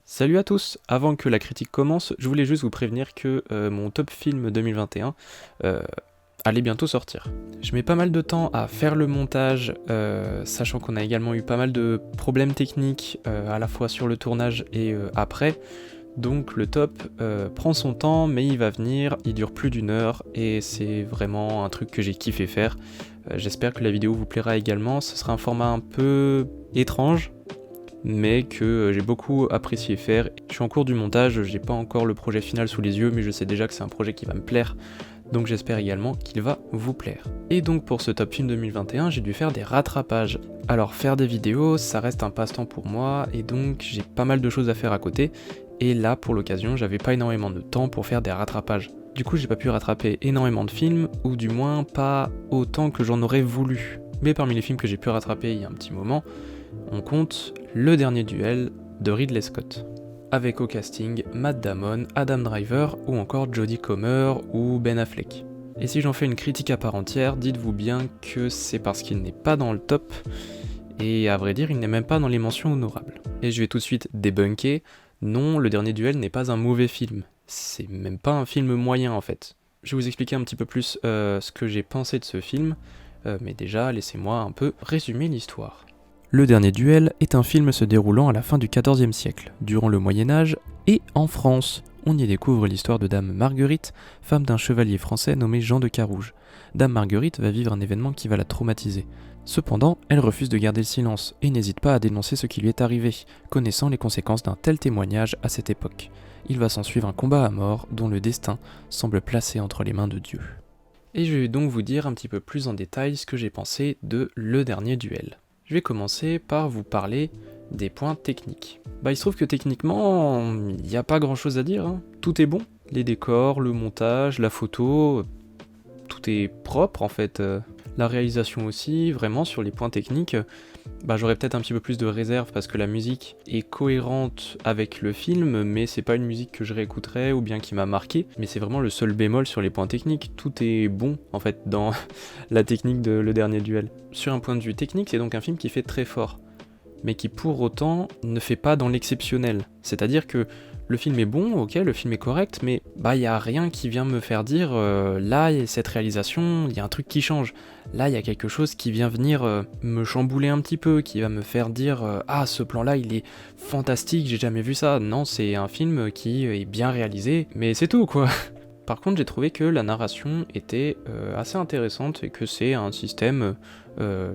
Salut à tous! Avant que la critique commence, je voulais juste vous prévenir que mon top film 2021 euh, allait bientôt sortir. Je mets pas mal de temps à faire le montage, sachant qu'on a également eu pas mal de problèmes techniques à la fois sur le tournage et après. Donc le top prend son temps, mais il va venir, il dure plus d'une heure et c'est vraiment un truc que j'ai kiffé faire. J'espère que la vidéo vous plaira également, ce sera un format un peu étrange, mais que j'ai beaucoup apprécié faire. Je suis en cours du montage, j'ai pas encore le projet final sous les yeux, mais je sais déjà que c'est un projet qui va me plaire, donc j'espère également qu'il va vous plaire. Et donc pour ce top film 2021, j'ai dû faire des rattrapages. Alors faire des vidéos, ça reste un passe-temps pour moi, et donc j'ai pas mal de choses à faire à côté, et là pour l'occasion, j'avais pas énormément de temps pour faire des rattrapages. Du coup j'ai pas pu rattraper énormément de films, ou du moins pas autant que j'en aurais voulu. Mais parmi les films que j'ai pu rattraper il y a un petit moment, on compte Le Dernier Duel de Ridley Scott, avec au casting Matt Damon, Adam Driver ou encore Jodie Comer ou Ben Affleck. Et si j'en fais une critique à part entière, dites-vous bien que c'est parce qu'il n'est pas dans le top, et à vrai dire il n'est même pas dans les mentions honorables. Et je vais tout de suite débunker, non, Le Dernier Duel n'est pas un mauvais film, c'est même pas un film moyen en fait. Je vais vous expliquer un petit peu plus ce que j'ai pensé de ce film, mais déjà laissez-moi un peu résumer l'histoire. Le Dernier Duel est un film se déroulant à la fin du XIVe siècle, durant le Moyen-Âge, et en France. On y découvre l'histoire de Dame Marguerite, femme d'un chevalier français nommé Jean de Carouge. Dame Marguerite va vivre un événement qui va la traumatiser. Cependant, elle refuse de garder le silence et n'hésite pas à dénoncer ce qui lui est arrivé, connaissant les conséquences d'un tel témoignage à cette époque. Il va s'ensuivre un combat à mort dont le destin semble placé entre les mains de Dieu. Et je vais donc vous dire un petit peu plus en détail ce que j'ai pensé de Le Dernier Duel. Je vais commencer par vous parler des points techniques. Il se trouve que techniquement, il n'y a pas grand chose à dire, hein. Tout est bon. Les décors, le montage, la photo, tout est propre en fait. La réalisation aussi, vraiment sur les points techniques, j'aurais peut-être un petit peu plus de réserve parce que la musique est cohérente avec le film, mais c'est pas une musique que je réécouterais ou bien qui m'a marqué, mais c'est vraiment le seul bémol sur les points techniques. Tout est bon en fait dans la technique de Le Dernier Duel. Sur un point de vue technique, c'est donc un film qui fait très fort, mais qui pour autant ne fait pas dans l'exceptionnel. C'est-à-dire que le film est bon, ok, le film est correct, mais y a rien qui vient me faire dire là, cette réalisation, il y a un truc qui change. Là, il y a quelque chose qui vient venir me chambouler un petit peu, qui va me faire dire ah, ce plan-là, il est fantastique, j'ai jamais vu ça. Non, c'est un film qui est bien réalisé, mais c'est tout quoi. Par contre, j'ai trouvé que la narration était assez intéressante et que c'est un système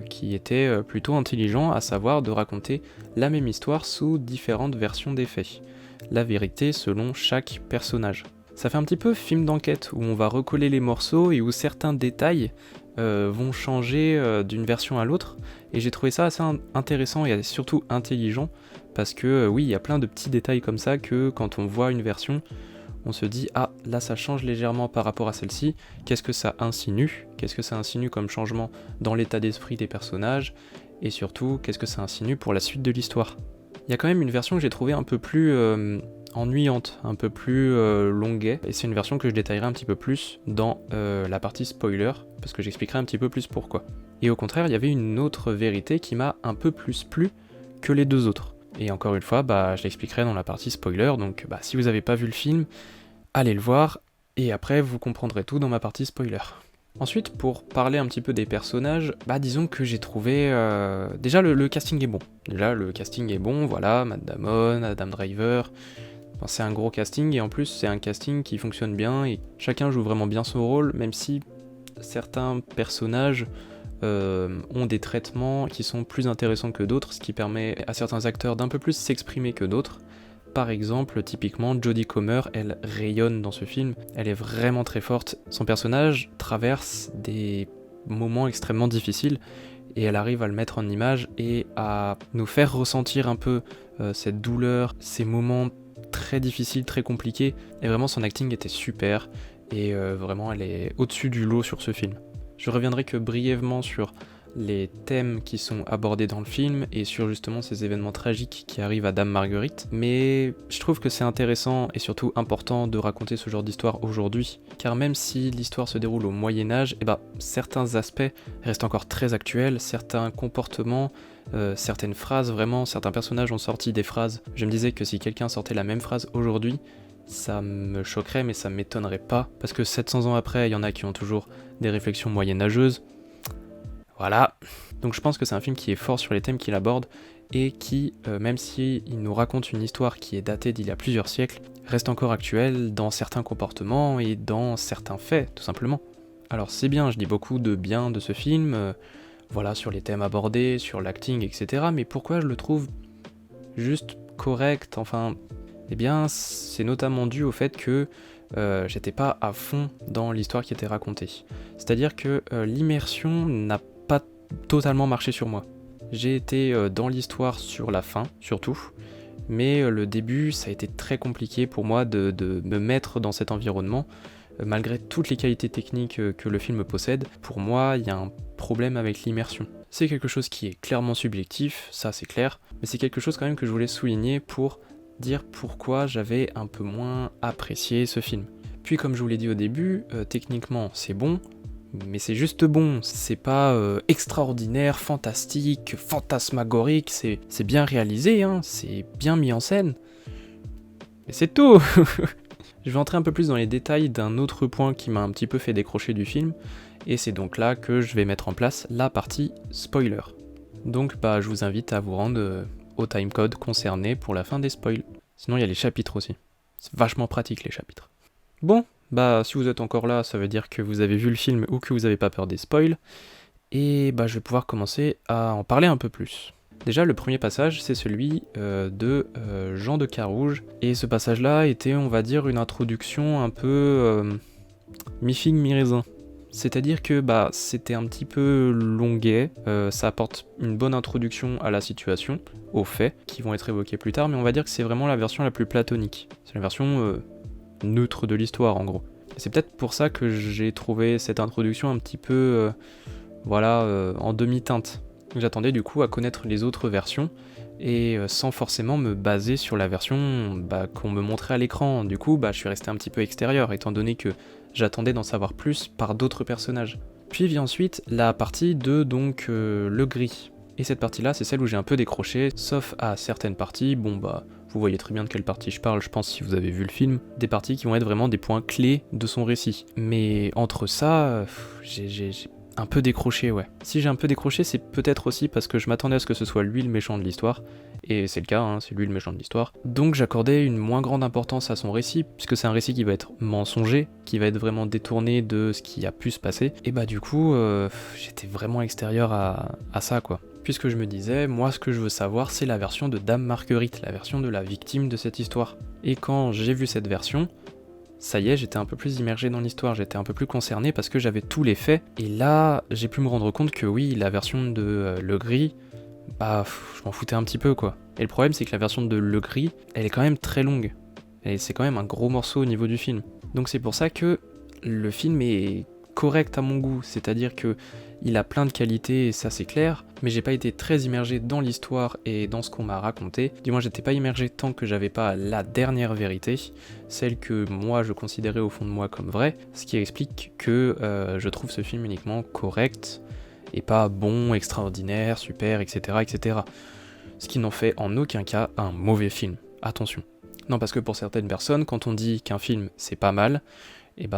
qui était plutôt intelligent, à savoir de raconter la même histoire sous différentes versions des faits. La vérité selon chaque personnage. Ça fait un petit peu film d'enquête où on va recoller les morceaux et où certains détails vont changer d'une version à l'autre, et j'ai trouvé ça assez intéressant et surtout intelligent parce que oui, il y a plein de petits détails comme ça que quand on voit une version, on se dit ah là ça change légèrement par rapport à celle-ci, qu'est-ce que ça insinue comme changement dans l'état d'esprit des personnages, et surtout qu'est-ce que ça insinue pour la suite de l'histoire. Il y a quand même une version que j'ai trouvée un peu plus ennuyante, un peu plus longuet, et c'est une version que je détaillerai un petit peu plus dans la partie spoiler, parce que j'expliquerai un petit peu plus pourquoi. Et au contraire, il y avait une autre vérité qui m'a un peu plus plu que les deux autres. Et encore une fois, je l'expliquerai dans la partie spoiler, donc si vous n'avez pas vu le film, allez le voir, et après vous comprendrez tout dans ma partie spoiler. Ensuite, pour parler un petit peu des personnages, disons que j'ai trouvé... déjà, le casting est bon. Voilà, Matt Damon, Adam Driver... c'est un gros casting, et en plus, c'est un casting qui fonctionne bien, et chacun joue vraiment bien son rôle, même si certains personnages ont des traitements qui sont plus intéressants que d'autres, ce qui permet à certains acteurs d'un peu plus s'exprimer que d'autres. Par exemple, typiquement, Jodie Comer, elle rayonne dans ce film, elle est vraiment très forte. Son personnage traverse des moments extrêmement difficiles, et elle arrive à le mettre en image et à nous faire ressentir un peu cette douleur, ces moments très difficiles, très compliqués, et vraiment son acting était super, et vraiment elle est au-dessus du lot sur ce film. Je reviendrai que brièvement sur les thèmes qui sont abordés dans le film et sur justement ces événements tragiques qui arrivent à Dame Marguerite, mais je trouve que c'est intéressant et surtout important de raconter ce genre d'histoire aujourd'hui, car même si l'histoire se déroule au Moyen-Âge, certains aspects restent encore très actuels, certains comportements, certaines phrases, vraiment, certains personnages ont sorti des phrases. Je me disais que si quelqu'un sortait la même phrase aujourd'hui, ça me choquerait, mais ça m'étonnerait pas, parce que 700 ans après, il y en a qui ont toujours des réflexions moyenâgeuses. Voilà. Donc je pense que c'est un film qui est fort sur les thèmes qu'il aborde, et qui, même s'il nous raconte une histoire qui est datée d'il y a plusieurs siècles, reste encore actuel dans certains comportements et dans certains faits, tout simplement. Alors c'est bien, je dis beaucoup de bien de ce film, voilà, sur les thèmes abordés, sur l'acting, etc. Mais pourquoi je le trouve juste correct, enfin, eh bien, c'est notamment dû au fait que j'étais pas à fond dans l'histoire qui était racontée. C'est-à-dire que l'immersion n'a pas totalement marché sur moi. J'ai été dans l'histoire sur la fin, surtout, mais le début, ça a été très compliqué pour moi de me mettre dans cet environnement. Malgré toutes les qualités techniques que le film possède, pour moi, il y a un problème avec l'immersion. C'est quelque chose qui est clairement subjectif, ça c'est clair, mais c'est quelque chose quand même que je voulais souligner pour dire pourquoi j'avais un peu moins apprécié ce film. Puis comme je vous l'ai dit au début, techniquement c'est bon, mais c'est juste bon, c'est pas extraordinaire, fantastique, fantasmagorique, c'est bien réalisé, hein, c'est bien mis en scène, mais c'est tout. Je vais entrer un peu plus dans les détails d'un autre point qui m'a un petit peu fait décrocher du film, et c'est donc là que je vais mettre en place la partie spoiler. Donc je vous invite à vous rendre au timecode concerné pour la fin des spoils. Sinon il y a les chapitres aussi. C'est vachement pratique les chapitres. Bon, si vous êtes encore là, ça veut dire que vous avez vu le film ou que vous n'avez pas peur des spoils, et je vais pouvoir commencer à en parler un peu plus. Déjà, le premier passage, c'est celui de Jean de Carouge, et ce passage-là était, on va dire, une introduction un peu mi-figue, mi-raisin. C'est-à-dire que c'était un petit peu longuet, ça apporte une bonne introduction à la situation, aux faits, qui vont être évoqués plus tard, mais on va dire que c'est vraiment la version la plus platonique. C'est la version neutre de l'histoire, en gros. Et c'est peut-être pour ça que j'ai trouvé cette introduction un petit peu, en demi-teinte. J'attendais du coup à connaître les autres versions, et sans forcément me baser sur la version qu'on me montrait à l'écran. Du coup, je suis resté un petit peu extérieur, étant donné que j'attendais d'en savoir plus par d'autres personnages. Puis vient ensuite la partie de le gris. Et cette partie-là, c'est celle où j'ai un peu décroché, sauf à certaines parties, vous voyez très bien de quelle partie je parle, je pense, si vous avez vu le film, des parties qui vont être vraiment des points clés de son récit. Mais entre ça, j'ai un peu décroché, ouais. Si j'ai un peu décroché, c'est peut-être aussi parce que je m'attendais à ce que ce soit lui le méchant de l'histoire, et c'est le cas, hein, c'est lui le méchant de l'histoire. Donc j'accordais une moins grande importance à son récit, puisque c'est un récit qui va être mensonger, qui va être vraiment détourné de ce qui a pu se passer, et du coup, j'étais vraiment extérieur à ça, quoi. Puisque je me disais, moi ce que je veux savoir, c'est la version de Dame Marguerite, la version de la victime de cette histoire. Et quand j'ai vu cette version, ça y est, j'étais un peu plus immergé dans l'histoire, j'étais un peu plus concerné parce que j'avais tous les faits, et là, j'ai pu me rendre compte que oui, la version de Le Gris, je m'en foutais un petit peu, quoi. Et le problème, c'est que la version de Le Gris, elle est quand même très longue, et c'est quand même un gros morceau au niveau du film. Donc c'est pour ça que le film est correct à mon goût, c'est-à-dire que il a plein de qualités, et ça c'est clair, mais j'ai pas été très immergé dans l'histoire et dans ce qu'on m'a raconté. Du moins, j'étais pas immergé tant que j'avais pas la dernière vérité, celle que moi je considérais au fond de moi comme vraie, ce qui explique que je trouve ce film uniquement correct, et pas bon, extraordinaire, super, etc., etc. Ce qui n'en fait en aucun cas un mauvais film. Attention. Non, parce que pour certaines personnes, quand on dit qu'un film c'est pas mal,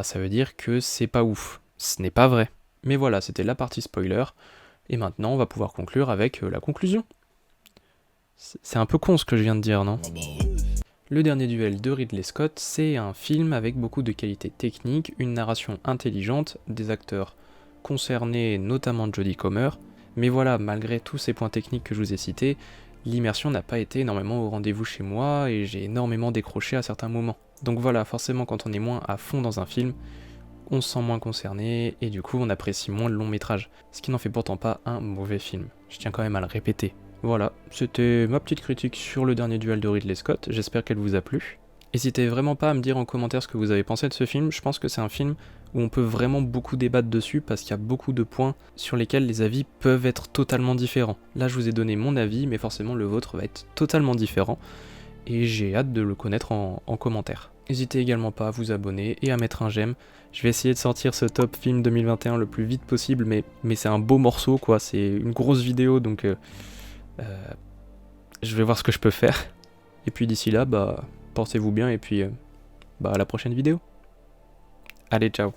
ça veut dire que c'est pas ouf. Ce n'est pas vrai. Mais voilà, c'était la partie spoiler, et maintenant on va pouvoir conclure avec la conclusion. C'est un peu con ce que je viens de dire, non ? Le dernier duel de Ridley Scott, c'est un film avec beaucoup de qualités techniques, une narration intelligente, des acteurs concernés, notamment Jodie Comer, mais voilà, malgré tous ces points techniques que je vous ai cités, l'immersion n'a pas été énormément au rendez-vous chez moi, et j'ai énormément décroché à certains moments. Donc voilà, forcément quand on est moins à fond dans un film, on se sent moins concerné, et du coup on apprécie moins le long métrage, ce qui n'en fait pourtant pas un mauvais film, je tiens quand même à le répéter. Voilà, c'était ma petite critique sur le dernier duel de Ridley Scott, j'espère qu'elle vous a plu. N'hésitez vraiment pas à me dire en commentaire ce que vous avez pensé de ce film, je pense que c'est un film où on peut vraiment beaucoup débattre dessus, parce qu'il y a beaucoup de points sur lesquels les avis peuvent être totalement différents. Là je vous ai donné mon avis, mais forcément le vôtre va être totalement différent, et j'ai hâte de le connaître en commentaire. N'hésitez également pas à vous abonner et à mettre un j'aime. Je vais essayer de sortir ce top film 2021 le plus vite possible, mais c'est un beau morceau, quoi, c'est une grosse vidéo, donc Je vais voir ce que je peux faire. Et puis d'ici là, bah, portez-vous bien et puis bah, à la prochaine vidéo. Allez, ciao.